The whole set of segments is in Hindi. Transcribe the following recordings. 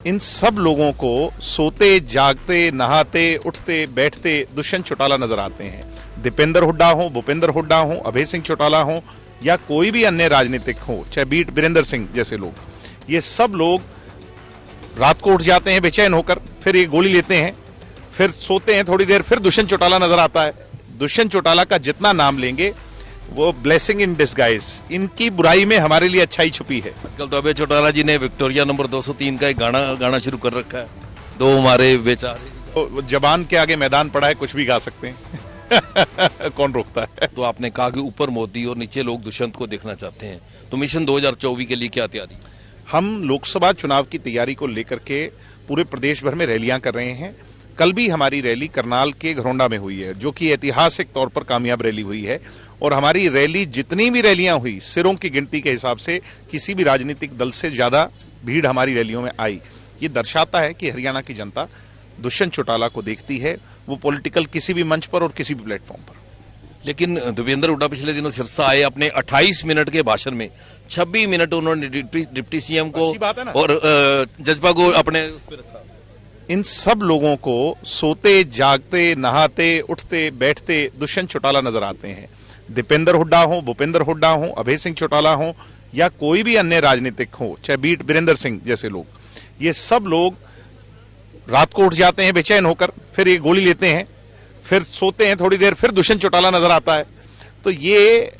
इन सब लोगों को सोते जागते नहाते उठते बैठते दुष्यंत चौटाला नजर आते हैं। दीपेंद्र हुड्डा हो, भूपेंद्र हुड्डा हो, अभय सिंह चौटाला हो या कोई भी अन्य राजनीतिक हो, चाहे बीट बीरेंद्र सिंह जैसे लोग, ये सब लोग रात को उठ जाते हैं बेचैन होकर, फिर ये गोली लेते हैं, फिर सोते हैं थोड़ी देर, फिर दुष्यंत चौटाला नजर आता है। दुष्यंत चौटाला का जितना नाम लेंगे वो ब्लेसिंग इन डिस्गाइज। इनकी बुराई में हमारे लिए अच्छाई छुपी है। आजकल तो अभय चौटाला जी ने विक्टोरिया नंबर 203 का एक गाना शुरू कर रखा है, दो हमारे बेचारे। तो जबान के आगे मैदान पड़ा है, कुछ भी गा सकते हैं। कौन रोकता है। तो आपने कहा कि ऊपर मोदी और नीचे लोग दुष्यंत को देखना चाहते हैं, तो मिशन 2024 के लिए क्या तैयारी? हम लोकसभा चुनाव की तैयारी को लेकर के पूरे प्रदेश भर में रैलियां कर रहे हैं। कल भी हमारी रैली करनाल के घरौंडा में हुई है, जो कि ऐतिहासिक तौर पर कामयाब रैली हुई है। और हमारी रैली, जितनी भी रैलियां हुई, सिरों की गिनती के हिसाब से किसी भी राजनीतिक दल से ज्यादा भीड़ हमारी रैलियों में आई। ये दर्शाता है कि हरियाणा की जनता दुष्यंत चौटाला को देखती है, वो पॉलिटिकल किसी भी मंच पर और किसी भी प्लेटफॉर्म पर। लेकिन दीपेंद्र हुड्डा पिछले दिनों सिरसा आए, अपने 28 मिनट के भाषण में 26 मिनट उन्होंने डिप्टी सीएम को और जज्बा को अपने उस पर रखा। इन सब लोगों को सोते जागते नहाते उठते बैठते दुष्यंत चौटाला नजर आते हैं। दीपेंद्र हुड्डा हो, भूपेंद्र हुड्डा हो, अभय सिंह चौटाला हो या कोई भी अन्य राजनीतिक हो, चाहे बीट बीरेंद्र सिंह जैसे लोग, ये सब लोग रात को उठ जाते हैं बेचैन होकर, फिर ये गोली लेते हैं, फिर सोते हैं थोड़ी देर, फिर दुष्यंत चौटाला नजर आता है। तो ये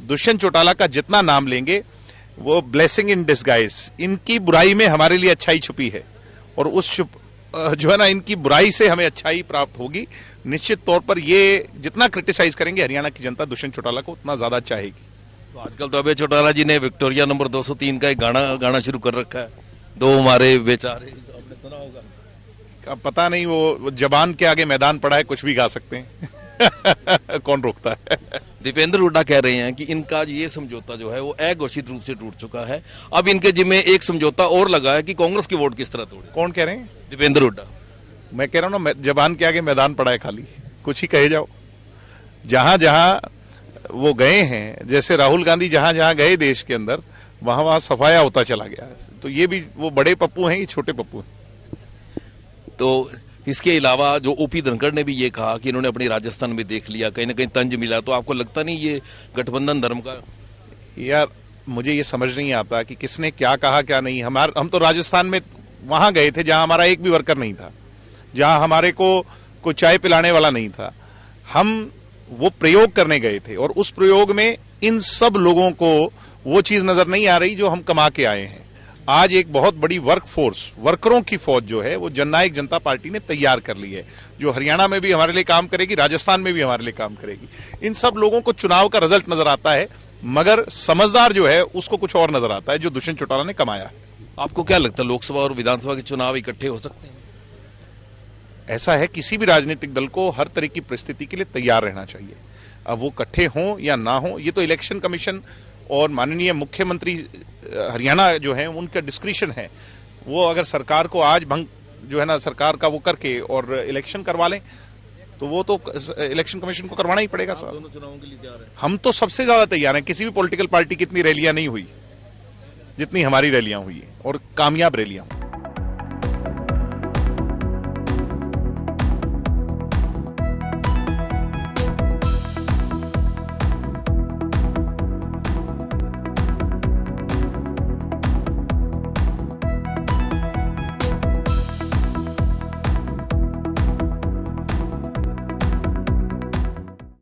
दुष्यंत चौटाला का जितना नाम लेंगे वो ब्लेसिंग इन डिस्गाइज। इनकी बुराई में हमारे लिए अच्छाई छुपी है, और उस जो है ना, इनकी बुराई से हमें अच्छाई प्राप्त होगी। निश्चित तौर पर ये जितना क्रिटिसाइज करेंगे हरियाणा की जनता दुष्यंत चौटाला को, उतना ज्यादा चाहेगी। तो आजकल तो अभय चौटाला जी ने विक्टोरिया नंबर 203 का एक गाना शुरू कर रखा है, दो हमारे बेचारे। आपने सुना होगा। पता नहीं, वो जबान के आगे मैदान पड़ा है, कुछ भी गा सकते हैं। कौन रोकता है। दीपेंद्र हुड्डा कह रहे हैं कि इनका ये समझौता जो है वो अघोषित रूप से टूट चुका है, अब इनके जिम्मे एक समझौता और लगा है कि कांग्रेस के वोट किस तरह तोड़े। कौन कह रहे हैं? दीपेंद्र हुड्डा। मैं कह रहा हूं ना, जबान के आगे मैदान पड़ा है, खाली कुछ ही कहे जाओ। जहां जहां वो गए हैं, जैसे राहुल गांधी जहां जहां गए देश के अंदर, वहां वहां सफाया होता चला गया। तो ये भी वो बड़े पप्पू हैं, ये छोटे पप्पू हैं। तो इसके अलावा जो ओपी धनखड़ ने भी ये कहा कि इन्होंने अपनी राजस्थान में देख लिया, कहीं ना कहीं तंज मिला, तो आपको लगता नहीं ये गठबंधन धर्म का? यार, मुझे ये समझ नहीं आता कि किसने क्या कहा क्या नहीं। हम तो राजस्थान में वहां गए थे जहां हमारा एक भी वर्कर नहीं था, जहां हमारे को कोई चाय पिलाने वाला नहीं था। हम वो प्रयोग करने गए थे, और उस प्रयोग में इन सब लोगों को वो चीज नजर नहीं आ रही जो हम कमा के आए हैं। आज एक बहुत बड़ी वर्करों की फौज जो है वो जननायक जनता पार्टी ने तैयार कर ली है, जो हरियाणा में भी हमारे लिए काम करेगी, राजस्थान में भी हमारे लिए काम करेगी। इन सब लोगों को चुनाव का रिजल्ट नजर आता है, मगर समझदार जो है उसको कुछ और नजर आता है, जो दुष्यंत चौटाला ने कमाया है। आपको क्या लगता है, लोकसभा और विधानसभा के चुनाव इकट्ठे हो सकते हैं? ऐसा है, किसी भी राजनीतिक दल को हर तरह की परिस्थिति के लिए तैयार रहना चाहिए। अब वो इकट्ठे हों या ना हो, ये तो इलेक्शन कमीशन और माननीय मुख्यमंत्री हरियाणा जो है उनका डिस्क्रिशन है। वो अगर सरकार को आज भंग जो है ना, सरकार का वो करके और इलेक्शन करवा लें, तो वो तो इलेक्शन कमीशन को करवाना ही पड़ेगा। सर, दोनों चुनावों के लिए तैयार हैं। हम तो सबसे ज्यादा तैयार हैं। किसी भी पॉलिटिकल पार्टी की इतनी रैलियां नहीं हुई जितनी हमारी रैलियां हुई है, और कामयाब रैलियां हुई।